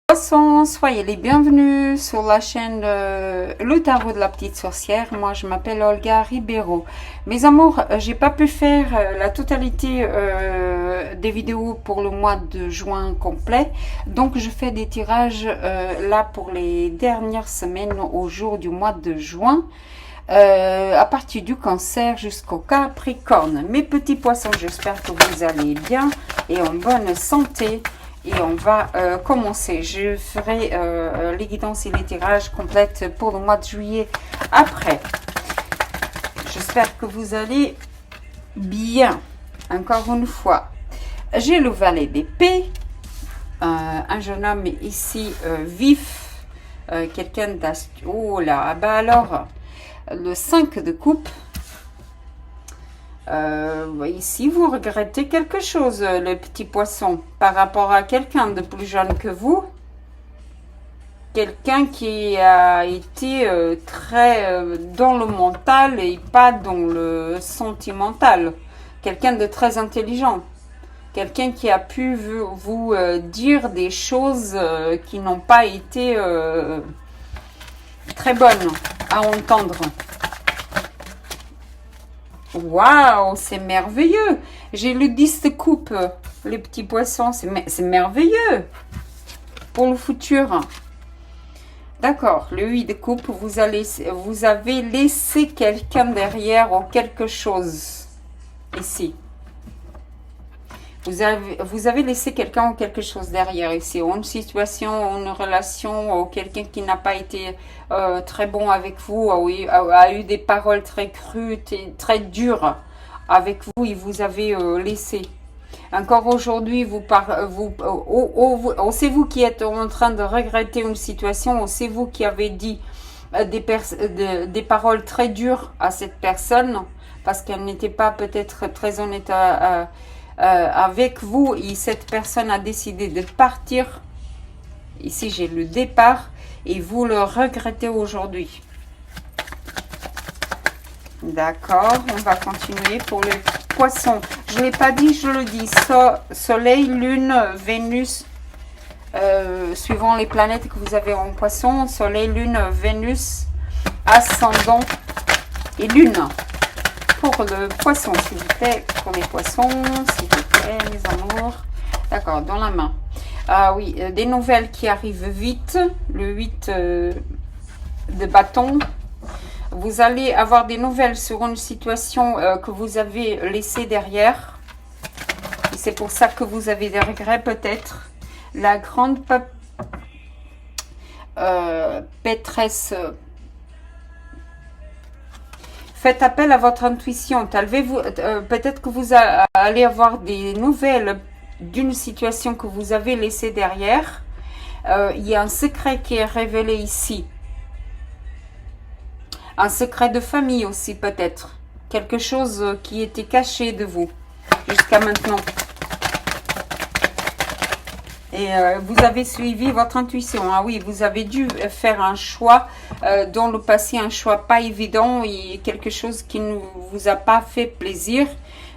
Poissons, soyez les bienvenus sur la chaîne Le Tarot de la Petite Sorcière. Moi, je m'appelle Olga Ribeiro. Mes amours, j'ai pas pu faire la totalité des vidéos pour le mois de juin complet. Donc, je fais des tirages là pour les dernières semaines au jour du mois de juin. À partir du Cancer jusqu'au Capricorne. Mes petits poissons, j'espère que vous allez bien et en bonne santé. Et on va commencer. Je ferai les guidances et les tirages complètes pour le mois de juillet après. J'espère que vous allez bien. Encore une fois, j'ai le valet d'épée. Un jeune homme ici vif. Quelqu'un d'astucieux. Oh là, bah alors, le 5 de coupe. Ici, vous regrettez quelque chose, le petit poisson, par rapport à quelqu'un de plus jeune que vous. Quelqu'un qui a été très dans le mental et pas dans le sentimental. Quelqu'un de très intelligent. Quelqu'un qui a pu vous dire des choses qui n'ont pas été très bonnes à entendre. Waouh, c'est merveilleux. J'ai le 10 de coupe, les petits poissons. C'est merveilleux pour le futur. D'accord, le 8 de coupe, vous avez laissé quelqu'un derrière ou quelque chose. Ici. Vous avez laissé quelqu'un ou quelque chose derrière ici. Ou une situation, une relation, ou quelqu'un qui n'a pas été très bon avec vous, a eu des paroles très crues, très dures avec vous, et vous avez laissé. Encore aujourd'hui, c'est vous qui êtes en train de regretter une situation, ou c'est vous qui avez dit des paroles très dures à cette personne, parce qu'elle n'était pas peut-être très honnête avec vous, et cette personne a décidé de partir. Ici, j'ai le départ, et vous le regrettez aujourd'hui. D'accord, on va continuer pour le poisson. Je ne l'ai pas dit, je le dis. Soleil, Lune, Vénus, suivant les planètes que vous avez en poisson. Soleil, Lune, Vénus, Ascendant et Lune. Pour le poisson, s'il vous plaît, pour les poissons, s'il vous plaît, mes amours. D'accord, dans la main. Ah oui, des nouvelles qui arrivent vite. Le 8 de bâton. Vous allez avoir des nouvelles sur une situation que vous avez laissée derrière. Et c'est pour ça que vous avez des regrets peut-être. La grande pétresse. Faites appel à votre intuition. Peut-être que vous allez avoir des nouvelles d'une situation que vous avez laissée derrière. Il y a un secret qui est révélé ici. Un secret de famille aussi peut-être. Quelque chose qui était caché de vous jusqu'à maintenant. Et vous avez suivi votre intuition. Ah oui, vous avez dû faire un choix dans le passé, un choix pas évident et quelque chose qui ne vous a pas fait plaisir.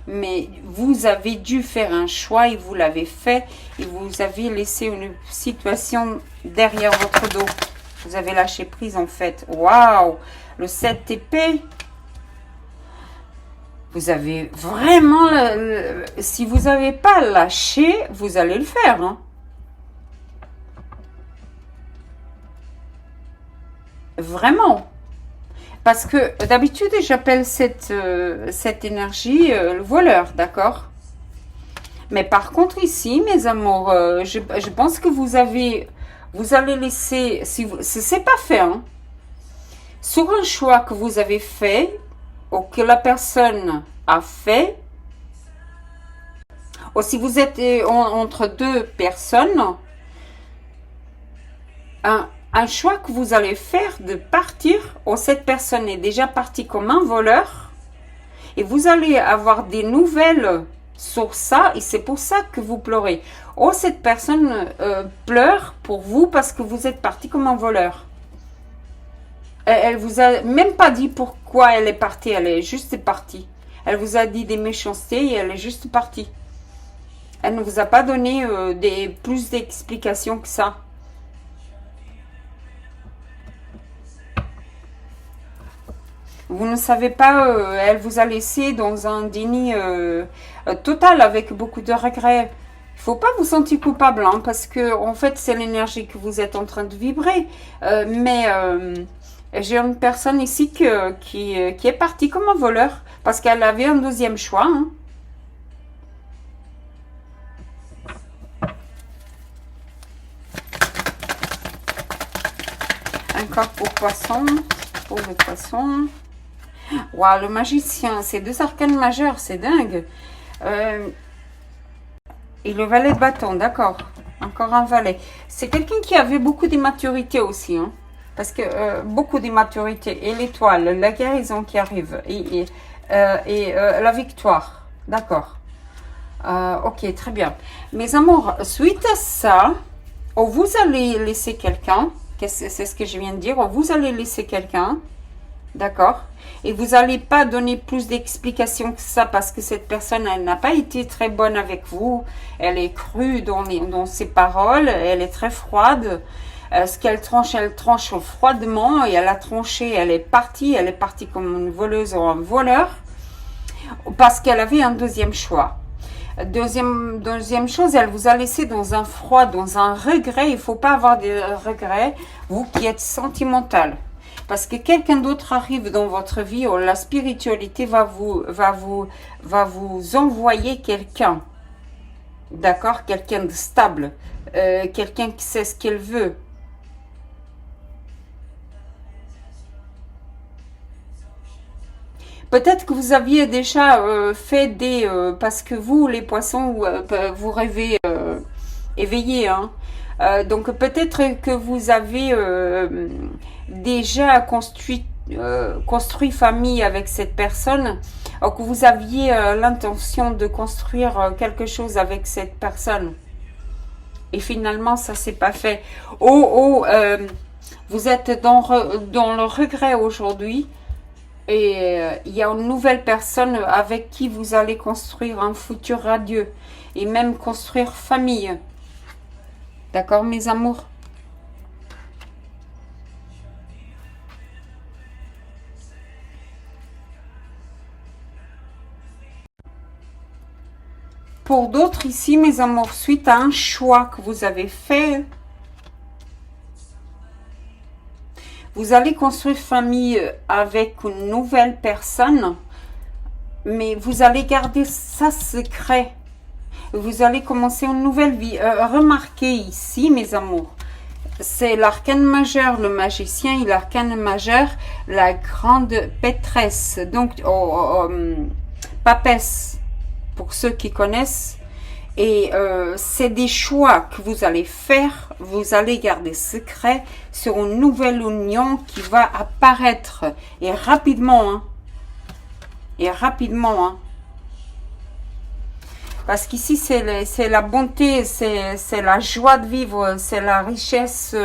Mais vous avez dû faire un choix et vous l'avez fait. Et vous avez laissé une situation derrière votre dos. Vous avez lâché prise en fait. Waouh! Le 7 épée. Vous avez vraiment... si vous n'avez pas lâché, vous allez le faire. Hein? Vraiment. Parce que d'habitude, j'appelle cette énergie le voleur, d'accord? Mais par contre ici, mes amours, je pense que vous allez laisser... Si c'est pas fait, hein? Sur un choix que vous avez fait, ou que la personne a fait, ou si vous êtes entre deux personnes, un choix que vous allez faire de partir, ou cette personne est déjà partie comme un voleur, et vous allez avoir des nouvelles sur ça, et c'est pour ça que vous pleurez. Ou cette personne pleure pour vous parce que vous êtes parti comme un voleur. Elle vous a même pas dit pourquoi elle est partie, elle est juste partie. Elle vous a dit des méchancetés et elle est juste partie. Elle ne vous a pas donné plus d'explications que ça. Vous ne savez pas, elle vous a laissé dans un déni total avec beaucoup de regrets. Il faut pas vous sentir coupable, hein, parce que en fait c'est l'énergie que vous êtes en train de vibrer. Mais j'ai une personne ici qui est partie comme un voleur parce qu'elle avait un deuxième choix. Hein. Encore pour poisson, pour le poisson. Waouh, le magicien, c'est deux arcanes majeurs, c'est dingue. Et le valet de bâton, d'accord. Encore un valet. C'est quelqu'un qui avait beaucoup d'immaturité aussi. Hein, parce que beaucoup d'immaturité. Et l'étoile, la guérison qui arrive. Et la victoire. D'accord. Ok, très bien. Mes amours, suite à ça, vous allez laisser quelqu'un. C'est ce que je viens de dire. Vous allez laisser quelqu'un. D'accord. Et vous n'allez pas donner plus d'explications que ça parce que cette personne, elle n'a pas été très bonne avec vous. Elle est crue dans ses paroles. Elle est très froide. Ce qu'elle tranche froidement. Et elle a tranché, elle est partie. Elle est partie comme une voleuse ou un voleur. Parce qu'elle avait un deuxième choix. Deuxième chose, elle vous a laissé dans un froid, dans un regret. Il ne faut pas avoir de regrets, vous qui êtes sentimental. Parce que quelqu'un d'autre arrive dans votre vie, ou la spiritualité va vous envoyer quelqu'un. D'accord? Quelqu'un de stable. Quelqu'un qui sait ce qu'il veut. Peut-être que vous aviez déjà fait parce que vous, les poissons, vous rêvez éveillé. Hein. Donc peut-être que vous avez déjà construit famille avec cette personne, ou que vous aviez l'intention de construire quelque chose avec cette personne. Et finalement, ça s'est pas fait. Vous êtes dans le regret aujourd'hui. Et il y a une nouvelle personne avec qui vous allez construire un futur radieux. Et même construire famille. D'accord, mes amours? Pour d'autres ici, mes amours, suite à un choix que vous avez fait, vous allez construire famille avec une nouvelle personne, mais vous allez garder ça secret. Vous allez commencer une nouvelle vie. Remarquez ici, mes amours, c'est l'arcane majeur, le magicien, et l'arcane majeur, la grande pétresse. Donc, papesse, pour ceux qui connaissent. Et c'est des choix que vous allez faire, vous allez garder secret sur une nouvelle union qui va apparaître. Et rapidement, hein. Et rapidement, hein. Parce qu'ici, c'est la bonté, c'est la joie de vivre, c'est la richesse,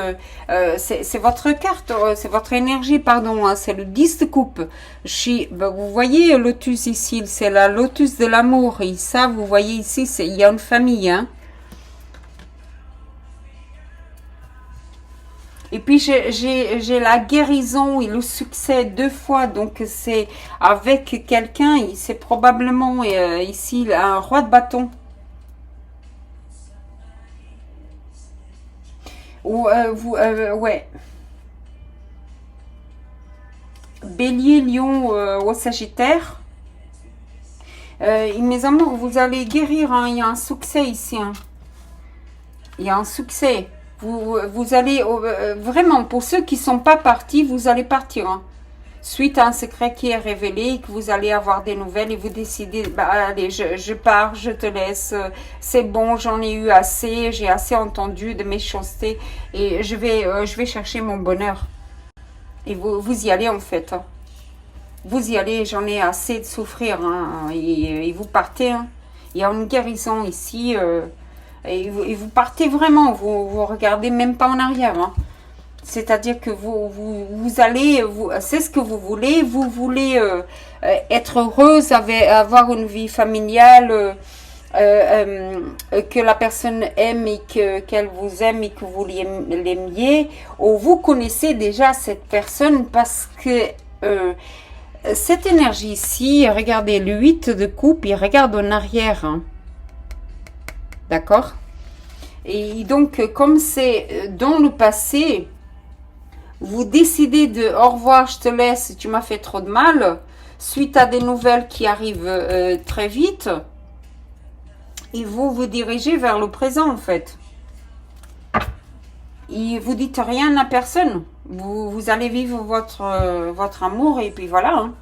c'est votre carte, c'est votre énergie, pardon, hein, c'est le 10 de coupe. Vous voyez le lotus ici, c'est la lotus de l'amour. Et ça, vous voyez ici, il y a une famille. Hein. Et puis, j'ai la guérison et le succès 2 fois. Donc, c'est avec quelqu'un. C'est probablement ici un roi de bâton. Ou, ouais. Bélier, lion au Sagittaire. Mes amours, vous allez guérir. Hein. Il y a un succès ici. Hein. Il y a un succès. Vous allez, vraiment, pour ceux qui ne sont pas partis, vous allez partir. Hein. Suite à un secret qui est révélé, que vous allez avoir des nouvelles et vous décidez, bah, allez, je pars, je te laisse, c'est bon, j'en ai eu assez, j'ai assez entendu de méchanceté et je vais chercher mon bonheur. Et vous y allez en fait. Hein. Vous y allez, j'en ai assez de souffrir. Hein, et vous partez. Hein. Il y a une guérison ici. Et vous partez vraiment, vous regardez même pas en arrière. Hein. C'est-à-dire que vous allez, c'est ce que vous voulez être heureuse, avoir une vie familiale, que la personne aime et qu'elle vous aime et que vous l'aimiez, ou vous connaissez déjà cette personne parce que cette énergie ici, regardez, le 8 de coupe, il regarde en arrière. Hein. D'accord? Et donc, comme c'est dans le passé, vous décidez de au revoir, je te laisse, tu m'as fait trop de mal, suite à des nouvelles qui arrivent très vite, et vous vous dirigez vers le présent en fait. Et vous dites rien à personne. Vous allez vivre votre amour et puis voilà. Hein.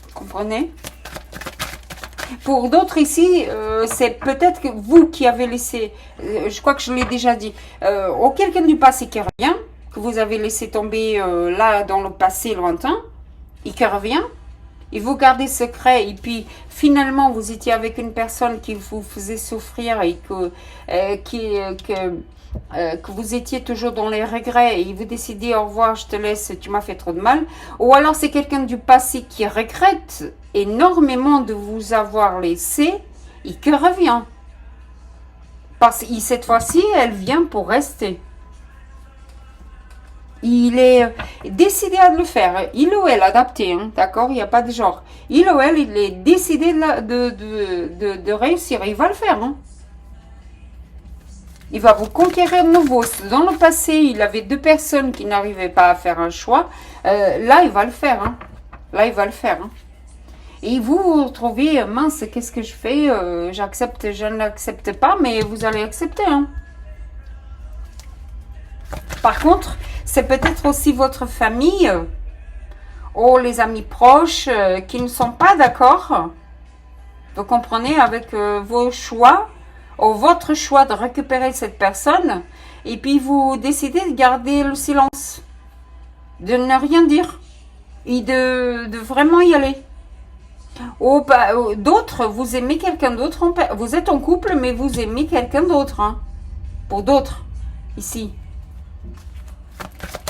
Vous comprenez? Pour d'autres ici, c'est peut-être que vous qui avez laissé, je crois que je l'ai déjà dit, ou quelqu'un du passé qui revient, que vous avez laissé tomber là dans le passé lointain, et qui revient, et vous gardez secret, et puis finalement vous étiez avec une personne qui vous faisait souffrir et que vous étiez toujours dans les regrets et vous décidez au revoir, je te laisse, tu m'as fait trop de mal. Ou alors c'est quelqu'un du passé qui regrette énormément de vous avoir laissé et qui revient. Parce que cette fois-ci, elle vient pour rester. Il est décidé à le faire. Il ou elle, adapté, hein, d'accord? Il n'y a pas de genre. Il ou elle, il est décidé de réussir. Il va le faire, hein. Il va vous conquérir de nouveau. Dans le passé, il avait deux personnes qui n'arrivaient pas à faire un choix. Là, il va le faire. Hein. Là, il va le faire. Hein. Et vous vous retrouvez, mince, qu'est-ce que je fais? J'accepte, je n'accepte pas, mais vous allez accepter. Hein. Par contre, c'est peut-être aussi votre famille ou les amis proches qui ne sont pas d'accord. Vous comprenez, avec vos choix ou votre choix de récupérer cette personne, et puis vous décidez de garder le silence, de ne rien dire et de vraiment y aller. Ou d'autres, vous aimez quelqu'un d'autre, vous êtes en couple mais vous aimez quelqu'un d'autre, hein, pour d'autres ici.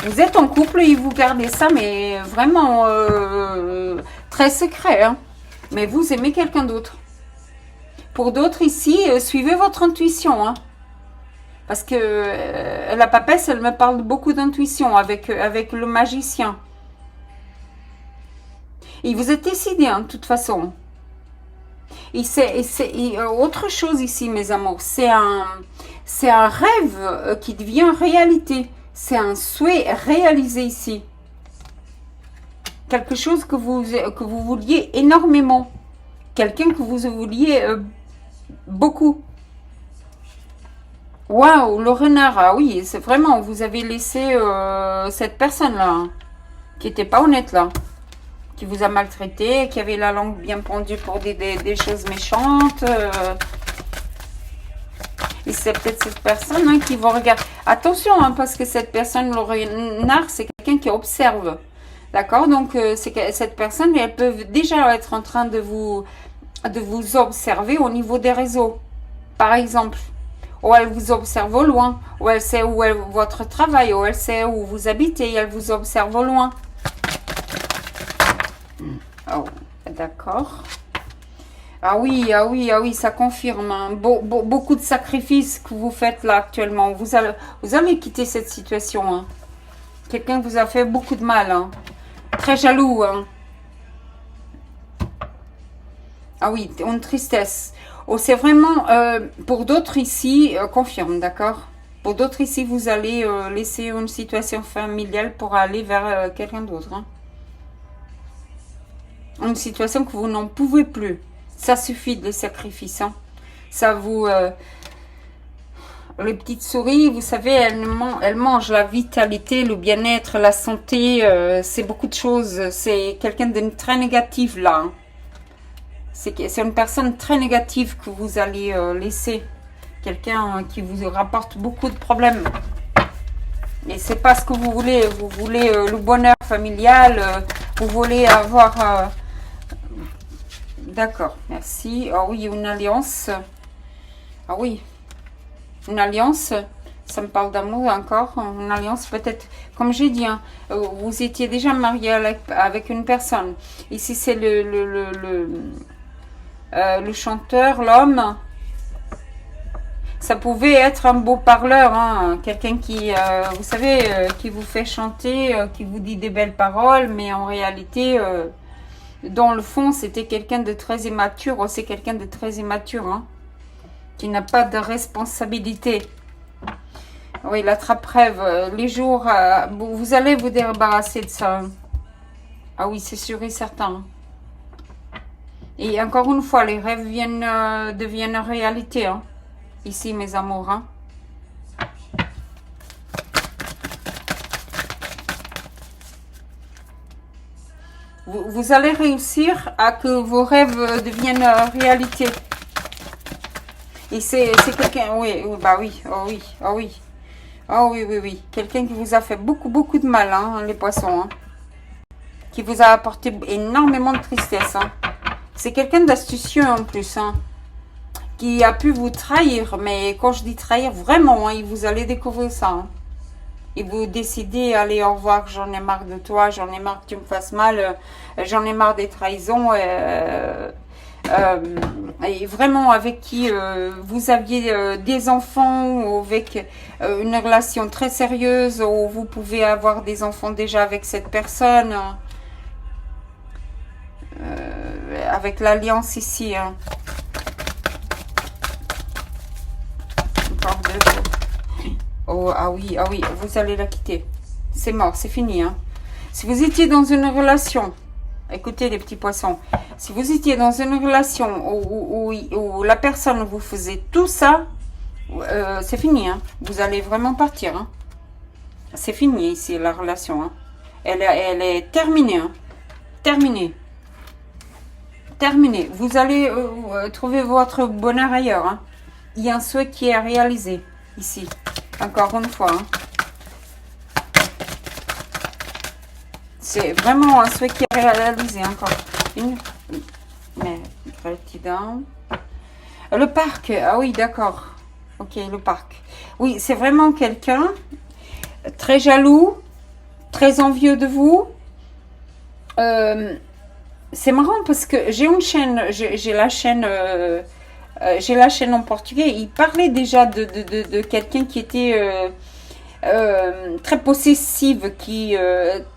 Vous êtes en couple et vous gardez ça, mais vraiment très secret, hein, mais vous aimez quelqu'un d'autre. Pour d'autres ici, suivez votre intuition. Hein. Parce que la papesse, elle me parle beaucoup d'intuition avec le magicien. Et vous êtes décidé, hein, de toute façon. Et autre chose ici, mes amours. C'est un rêve qui devient réalité. C'est un souhait réalisé ici. Quelque chose que vous vouliez énormément. Quelqu'un que vous vouliez beaucoup. Waouh, le renard, ah oui, c'est vraiment, vous avez laissé cette personne-là, hein, qui n'était pas honnête là, qui vous a maltraité, qui avait la langue bien pendue pour des choses méchantes. Et c'est peut-être cette personne, hein, qui vous regarde. Attention, hein, parce que cette personne, le renard, c'est quelqu'un qui observe. D'accord? Donc, cette personne, elle peut déjà être en train de vous observer au niveau des réseaux, par exemple. Ou elle vous observe au loin, ou elle sait où est votre travail, ou elle sait où vous habitez, et elle vous observe au loin. Oh, d'accord. Ah oui, ah oui, ah oui, ça confirme. Hein. Beaucoup de sacrifices que vous faites là actuellement. Vous allez quitter cette situation. Hein. Quelqu'un vous a fait beaucoup de mal. Hein. Très jaloux. Hein. Ah oui, une tristesse. Oh, c'est vraiment, pour d'autres ici, confirme, d'accord? Pour d'autres ici, vous allez laisser une situation familiale pour aller vers quelqu'un d'autre. Hein. Une situation que vous n'en pouvez plus. Ça suffit de sacrifice. Hein. Ça vous... les petites souris, vous savez, elles mangent la vitalité, le bien-être, la santé. C'est beaucoup de choses. C'est quelqu'un de très négatif là. Hein. C'est une personne très négative que vous allez laisser. Quelqu'un qui vous rapporte beaucoup de problèmes. Et c'est pas ce que vous voulez. Vous voulez le bonheur familial. Vous voulez avoir... D'accord, merci. Ah oui, une alliance. Ah oui, une alliance. Ça me parle d'amour encore. Une alliance peut-être, comme j'ai dit, hein, vous étiez déjà marié avec une personne. Ici, c'est le chanteur, l'homme. Ça pouvait être un beau parleur, hein, quelqu'un qui, vous savez, qui vous fait chanter, qui vous dit des belles paroles, mais en réalité, dans le fond, c'était quelqu'un de très immature, c'est quelqu'un de très immature, hein, qui n'a pas de responsabilité. Oui, l'attrape-rêve, les jours, vous allez vous débarrasser de ça. Ah oui, c'est sûr et certain. Et encore une fois, les rêves deviennent réalité, hein, ici, mes amours, hein. Vous allez réussir à que vos rêves deviennent réalité. Et c'est quelqu'un, oui, bah oui, oh oui, oh oui. Oh oui, oui, oui. Quelqu'un qui vous a fait beaucoup, beaucoup de mal, hein, les poissons, hein. Qui vous a apporté énormément de tristesse, hein. C'est quelqu'un d'astucieux en plus, hein, qui a pu vous trahir. Mais quand je dis trahir, vraiment, hein, vous allez découvrir ça, hein. Et vous décidez, allez, au revoir, j'en ai marre de toi, j'en ai marre que tu me fasses mal, j'en ai marre des trahisons, et vraiment avec qui vous aviez des enfants, ou avec une relation très sérieuse, ou vous pouvez avoir des enfants déjà avec cette personne, avec l'alliance ici, hein. Encore deux. Oh, ah oui, vous allez la quitter. C'est mort, c'est fini, hein. Si vous étiez dans une relation, écoutez les petits poissons, si vous étiez dans une relation où la personne vous faisait tout ça, c'est fini, hein. Vous allez vraiment partir, hein. C'est fini ici, la relation, hein. Elle est terminée, hein. Terminée. Terminée. Vous allez trouver votre bonheur ailleurs, hein. Il y a un souhait qui est réalisé ici. Encore une fois, hein. C'est vraiment un souhait qui est réalisé. Encore une. Mais, le parc. Ah oui, d'accord. Ok, le parc. Oui, c'est vraiment quelqu'un très jaloux, très envieux de vous. C'est marrant parce que j'ai une chaîne, j'ai la chaîne... j'ai la chaîne en portugais. Il parlait déjà de quelqu'un qui était très possessive, qui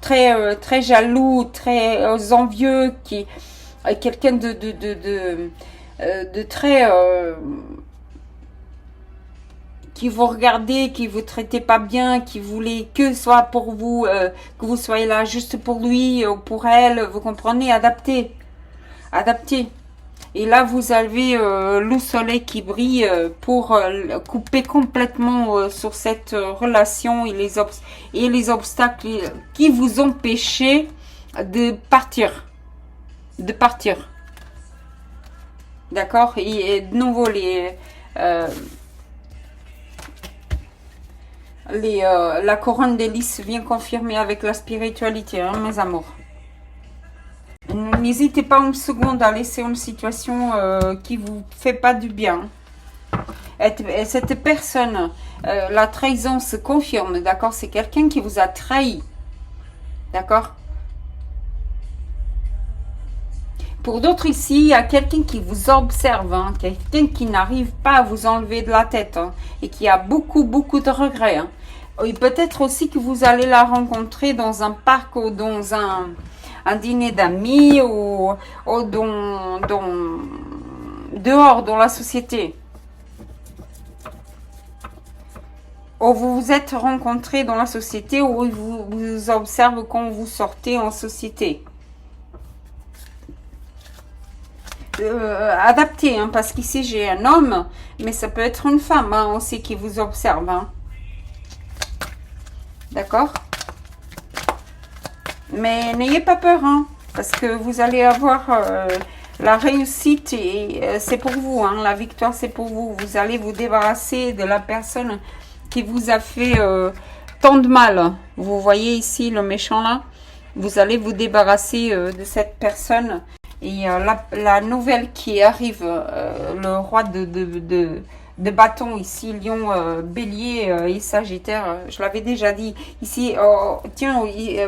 très jaloux, très envieux, qui quelqu'un de très qui vous regardait, qui vous traitait pas bien, qui voulait que ce soit pour vous, que vous soyez là juste pour lui ou pour elle. Vous comprenez, adapté. Et là, vous avez le soleil qui brille pour couper complètement sur cette relation et les obstacles qui vous empêchaient de partir. D'accord? Et de nouveau, la couronne des lys vient confirmer avec la spiritualité, hein, mes amours. N'hésitez pas une seconde à laisser une situation qui vous fait pas du bien. Et cette personne, la trahison se confirme, d'accord? C'est quelqu'un qui vous a trahi, d'accord? Pour d'autres ici, il y a quelqu'un qui vous observe, hein, quelqu'un qui n'arrive pas à vous enlever de la tête, hein, et qui a beaucoup, beaucoup de regrets, hein. Et peut-être aussi que vous allez la rencontrer dans un parc ou dans un dîner d'amis ou dehors dans la société. Ou vous vous êtes rencontrés dans la société ou ils vous observent quand vous sortez en société. Adapté, hein, parce qu'ici j'ai un homme, mais ça peut être une femme, hein, aussi qui vous observe, hein. D'accord? Mais n'ayez pas peur, hein, parce que vous allez avoir la réussite et c'est pour vous, hein, la victoire c'est pour vous. Vous allez vous débarrasser de la personne qui vous a fait tant de mal. Vous voyez ici le méchant là? Vous allez vous débarrasser de cette personne. Et la nouvelle qui arrive, le roi de bâton ici, lion, bélier et sagittaire, je l'avais déjà dit. Ici, oh, tiens,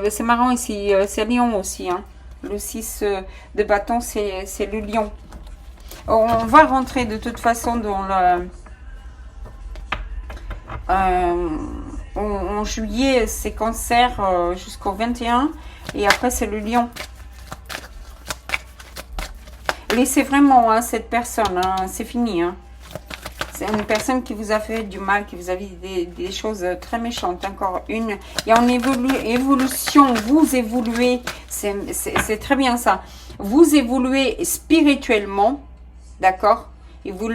c'est marrant ici, c'est lion aussi, hein. Le 6 de bâton, c'est le lion. On va rentrer de toute façon dans En juillet, c'est Cancer jusqu'au 21. Et après, c'est le Lion. Laissez vraiment hein, cette personne. Hein, c'est fini. Hein. C'est une personne qui vous a fait du mal, qui vous a dit des choses très méchantes. Encore une. Il y a une évolution. Vous évoluez. C'est très bien ça. Vous évoluez spirituellement. D'accord? Et vous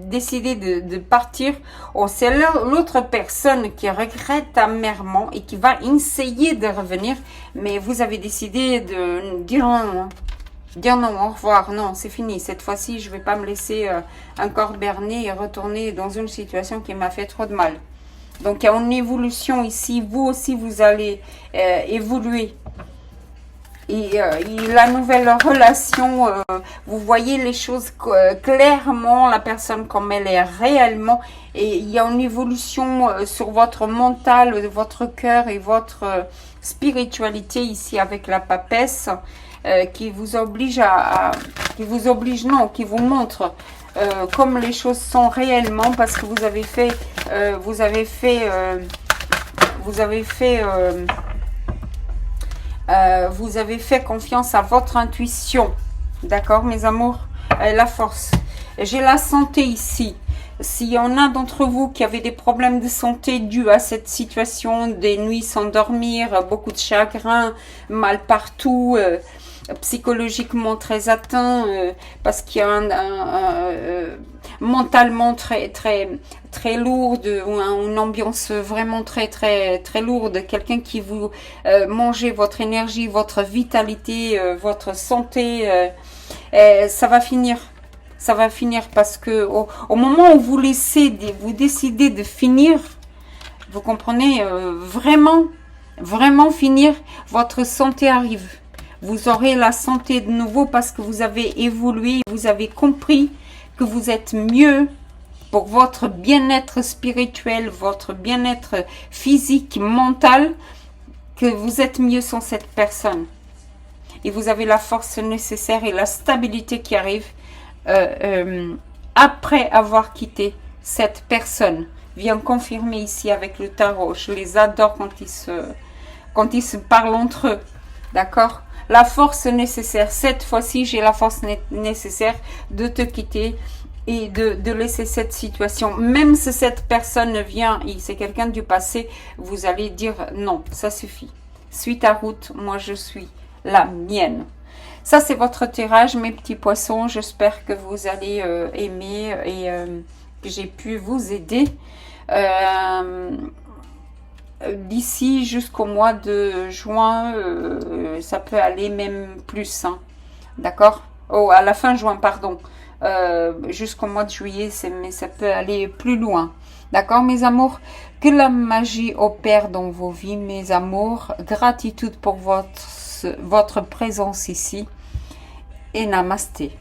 décidez de partir. Oh, c'est l'autre personne qui regrette amèrement et qui va essayer de revenir. Mais vous avez décidé de dire non. Dire non, au revoir. Non, c'est fini. Cette fois-ci, je ne vais pas me laisser encore berner et retourner dans une situation qui m'a fait trop de mal. Donc, il y a une évolution ici. Vous aussi, vous allez évoluer. Et la nouvelle relation, vous voyez les choses clairement, la personne comme elle est réellement. Et il y a une évolution sur votre mental, votre cœur et votre spiritualité ici avec la papesse qui vous oblige qui vous montre comme les choses sont réellement parce que vous avez fait confiance à votre intuition. D'accord, mes amours? La force. J'ai la santé ici. S'il y en a d'entre vous qui avaient des problèmes de santé dus à cette situation, des nuits sans dormir, beaucoup de chagrin, mal partout, psychologiquement très atteint, parce qu'il y a mentalement très lourde, une ambiance vraiment très lourde, quelqu'un qui vous mangez votre énergie, votre vitalité, votre santé, ça va finir. Ça va finir parce que au moment où vous décidez de finir, vous comprenez, vraiment finir, votre santé arrive. Vous aurez la santé de nouveau parce que vous avez évolué, vous avez compris que vous êtes mieux pour votre bien-être spirituel, votre bien-être physique, mental, que vous êtes mieux sans cette personne. Et vous avez la force nécessaire et la stabilité qui arrive après avoir quitté cette personne. Vient confirmer ici avec le tarot. Je les adore quand ils se parlent entre eux. D'accord? La force nécessaire. Cette fois-ci, j'ai la force nécessaire de te quitter et de laisser cette situation. Même si cette personne vient et c'est quelqu'un du passé, vous allez dire non, ça suffit. Suis ta route, moi je suis la mienne. Ça, c'est votre tirage, mes petits poissons. J'espère que vous allez aimer et que j'ai pu vous aider. D'ici jusqu'au mois de juin, ça peut aller même plus. Hein. D'accord? Oh, à la fin juin, pardon. Jusqu'au mois de juillet, mais ça peut aller plus loin. D'accord, mes amours? Que la magie opère dans vos vies, mes amours. Gratitude pour votre présence ici. Et namasté.